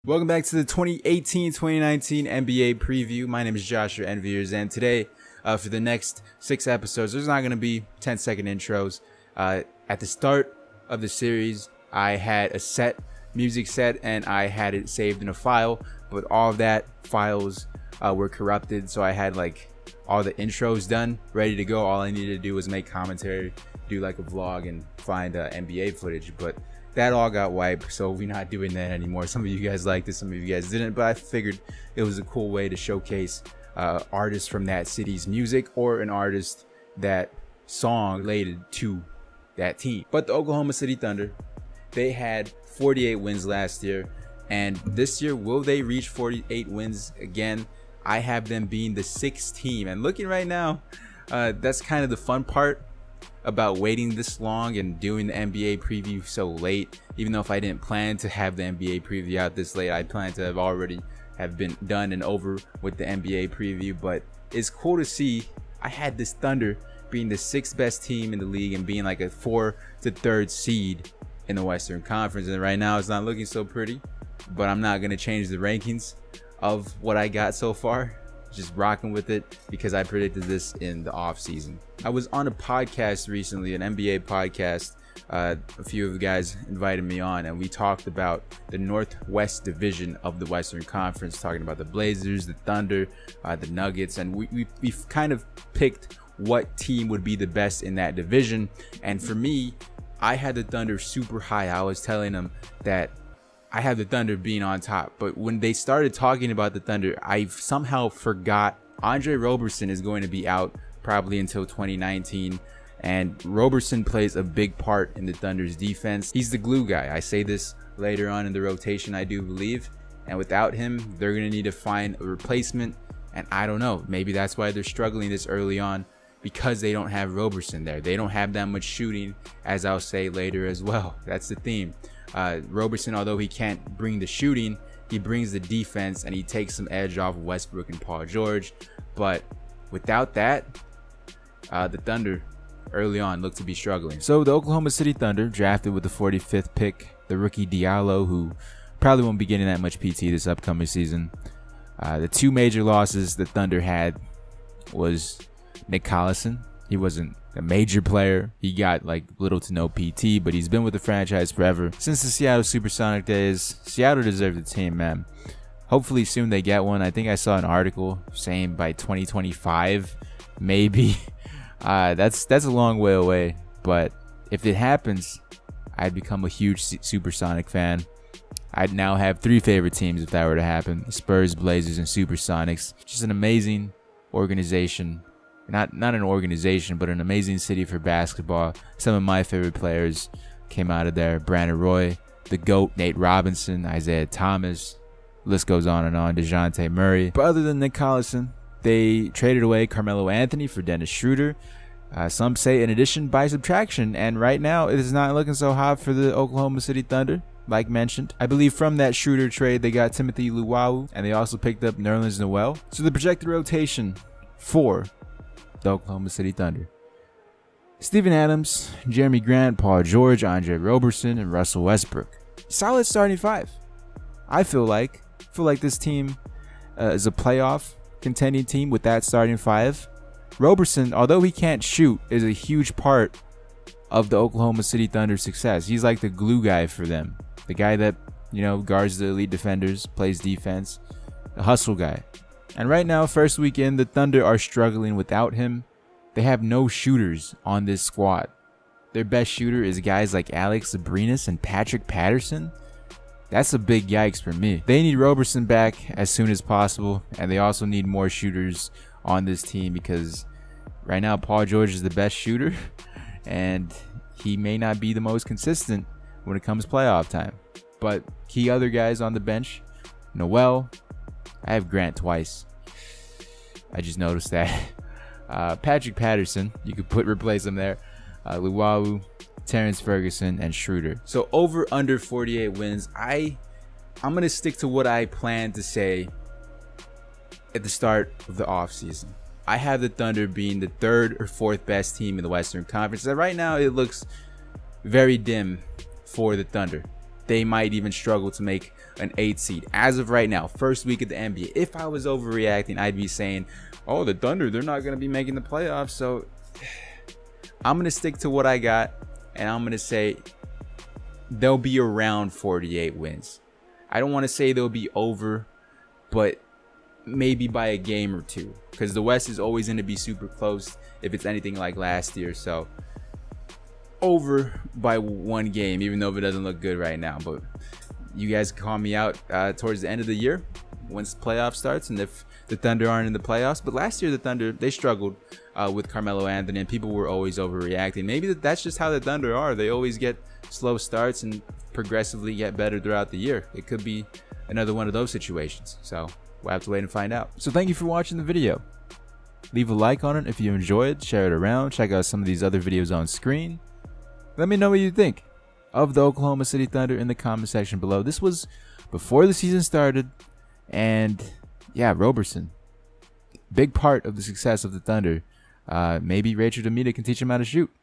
Welcome back to the 2018-2019 NBA preview. My name is Joshua Envyerz, and today, for the next 6 episodes, there's not going to be 10-second intros. At the start of the series, I had a music set, and I had it saved in a file, but all of that files were corrupted, so I had like all the intros done, ready to go. All I needed to do was make commentary, do like a vlog, and find NBA footage, but that all got wiped, so we're not doing that anymore. Some of you guys liked it, some of you guys didn't, but I figured it was a cool way to showcase artists from that city's music, or an artist that song related to that team. But the Oklahoma City Thunder, they had 48 wins last year, and this year, will they reach 48 wins again? I have them being the 6th team, and looking right now, that's kind of the fun part about waiting this long and doing the NBA preview so late. Even though if I didn't plan to have the NBA preview out this late, I planned to have already been done and over with the NBA preview. But it's cool to see I had this Thunder being the 6th best team in the league and being like a 4th to 3rd seed in the Western Conference. And right now it's not looking so pretty, but I'm not going to change the rankings of what I got so far. Just rocking with it because I predicted this in the off season. I was on a podcast recently, an NBA podcast. A few of the guys invited me on, and we talked about the Northwest division of the Western Conference, talking about the Blazers, the Thunder, the Nuggets, and we kind of picked what team would be the best in that division. And for me, I had the Thunder super high. I was telling them that I had the Thunder being on top, but when they started talking about the Thunder, I somehow forgot Andre Roberson is going to be out probably until 2019, and Roberson plays a big part in the Thunder's defense. He's the glue guy. I say this later on in the rotation, I do believe, and without him, they're going to need to find a replacement, and I don't know, maybe that's why they're struggling this early on, because they don't have Roberson there. They don't have that much shooting, as I'll say later as well. That's the theme. Roberson, although he can't bring the shooting, he brings the defense, and he takes some edge off Westbrook and Paul George. But without that, the Thunder early on looked to be struggling. So the Oklahoma City Thunder drafted with the 45th pick the rookie Diallo, who probably won't be getting that much PT this upcoming season. The 2 major losses the Thunder had was Nick Collison. He wasn't a major player. He got like little to no PT, but he's been with the franchise forever. Since the Seattle Supersonic days, Seattle deserved the team, man. Hopefully soon they get one. I think I saw an article saying by 2025, maybe. That's a long way away, but if it happens, I'd become a huge Supersonic fan. I'd now have 3 favorite teams if that were to happen: Spurs, Blazers, and Supersonics. Just an amazing organization. Not an organization, but an amazing city for basketball. Some of my favorite players came out of there: Brandon Roy, the GOAT, Nate Robinson, Isaiah Thomas. List goes on and on. DeJounte Murray. But other than Nick Collison, they traded away Carmelo Anthony for Dennis Schroeder. Some say an addition by subtraction, and right now it is not looking so hot for the Oklahoma City Thunder. Like mentioned, I believe from that Schroeder trade they got Timothy Luwawu, and they also picked up Nerlens Noel. So the projected rotation for the Oklahoma City Thunder: Steven Adams, Jeremy Grant, Paul George, Andre Roberson, and Russell Westbrook. Solid starting 5. I feel like this team is a playoff contending team with that starting 5. Roberson, although he can't shoot, is a huge part of the Oklahoma City Thunder's success. He's like the glue guy for them, the guy that, you know, guards the elite defenders, plays defense, the hustle guy. And right now, first weekend, the Thunder are struggling without him. They have no shooters on this squad. Their best shooter is guys like Alex Abrinas and Patrick Patterson. That's a big yikes for me. They need Roberson back as soon as possible, and they also need more shooters on this team because right now Paul George is the best shooter, and he may not be the most consistent when it comes playoff time. But key other guys on the bench: Noel. I have Grant twice. I just noticed that. Patrick Patterson, you could replace him there. Luwawu, Terrence Ferguson, and Schroeder. So over under 48 wins. I'm gonna stick to what I planned to say at the start of the offseason. I have the Thunder being the 3rd or 4th best team in the Western Conference. And right now it looks very dim for the Thunder. They might even struggle to make an 8 seed. As of right now, first week of the NBA. If I was overreacting, I'd be saying, oh, the Thunder, they're not going to be making the playoffs. So I'm going to stick to what I got, and I'm going to say they'll be around 48 wins. I don't want to say they'll be over, but maybe by a game or two, because the West is always going to be super close if it's anything like last year. So over by 1 game, even though it doesn't look good right now. But you guys call me out towards the end of the year once the playoff starts, and if the Thunder aren't in the playoffs. But last year the Thunder, they struggled with Carmelo Anthony, and people were always overreacting. Maybe that's just how the Thunder are. They always get slow starts and progressively get better throughout the year. It could be another one of those situations. So we'll have to wait and find out. So thank you for watching the video. Leave a like on it if you enjoyed, share it around, check out some of these other videos on screen. Let me know what you think of the Oklahoma City Thunder in the comment section below. This was before the season started, and yeah, Roberson, big part of the success of the Thunder. Maybe Rachel Demita can teach him how to shoot.